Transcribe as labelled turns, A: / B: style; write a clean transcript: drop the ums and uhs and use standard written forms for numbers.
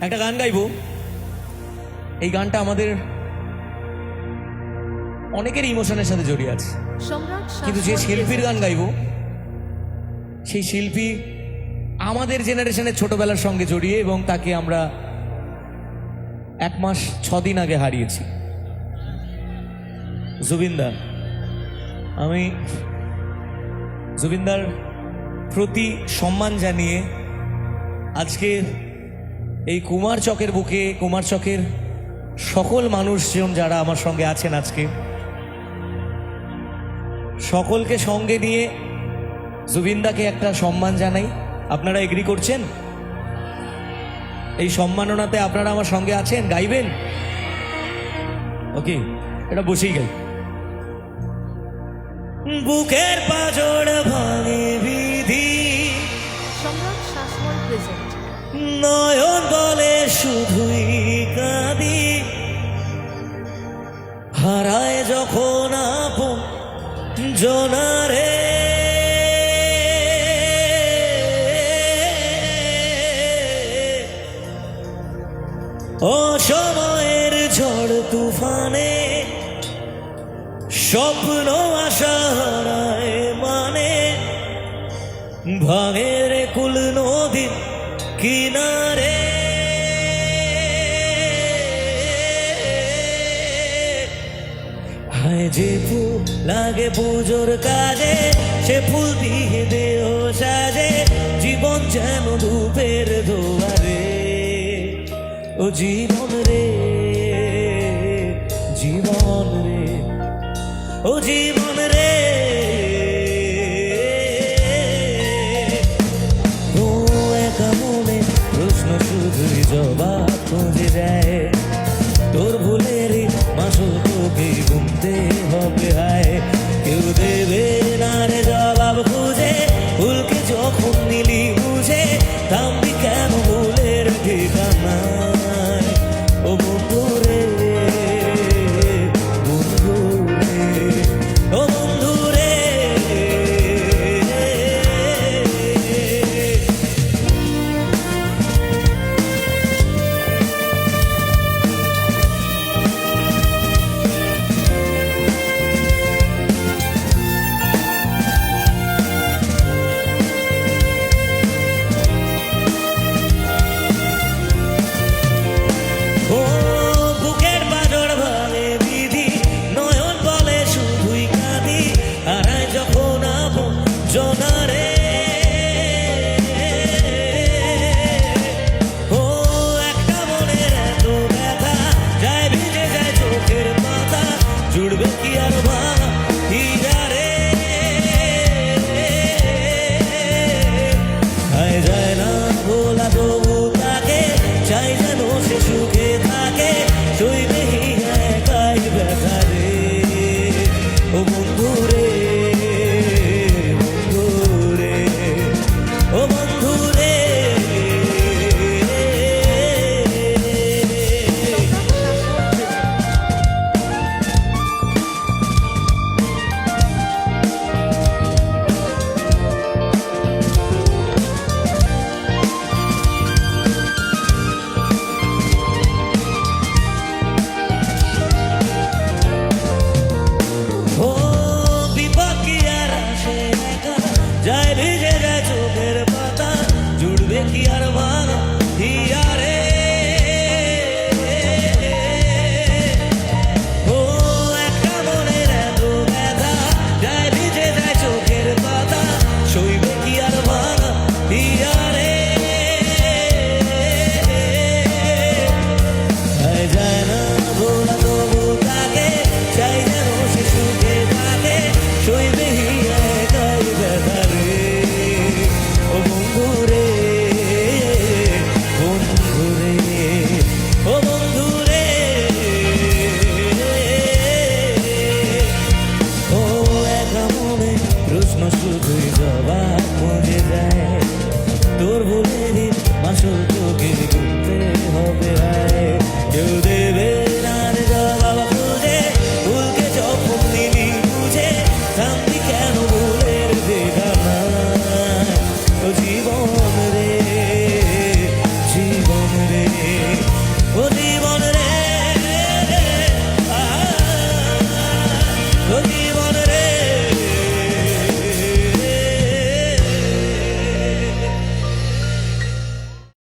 A: একটা গান গাইবো। এই গানটা আমাদের অনেকের ইমোশনের সাথে জড়িয়ে আছে, কিন্তু যে শিল্পীর গান গাইবো সেই শিল্পী আমাদের জেনারেশনের ছোটবেলার সঙ্গে জড়িয়ে, এবং তাকে আমরা 1 মাস 6 দিন আগে হারিয়েছি। জুবিনদা। আমি জুবিনদার প্রতি সম্মান জানিয়ে আজকে এই কুমার চকের বুকে, কুমার চকের সকল মানুষজন যারা আমার সঙ্গে আছেন, আজকে সকলকে সঙ্গে নিয়ে জুবিনদাকে একটা সম্মান জানাই। আপনারা এগ্রি করছেন? এই সম্মাননাতে আপনারা আমার সঙ্গে আছেন, গাইবেন? ওকে, এটা বসেই গাই। বুকের পাজর ভাঙে বিধি, নয়ন বলে শুধুই কাঁদি, হারায় যখন আপন জনারে, অসময়ের ঝড় তুফানে স্বপ্ন আশা হারায় মানে, ভাঙের কুল নদীর কিনারে, হায় যে ফুল লাগে পুজোর কাজে, সে ফুল দিয়ে দেহ সাজে, জীবন যেন ধূপের দুয়ারে। ও জীবন রে, জীবন রে, ও জীবন রে, ও একা মনে প্রশ্ন শুধুই জবাব খুঁজে যায়, তোর ভুলের মাসুল তোকে গুনতে হবে। হায় কেউ দেবে না রে জবাব খুঁজে, ভুলকে যখন নিলি বুঝে, থামবি কেন ভুলের ঠিকানায়? ও বন্ধু রে, বন্ধু রে, ও বন্ধু রে। ওরে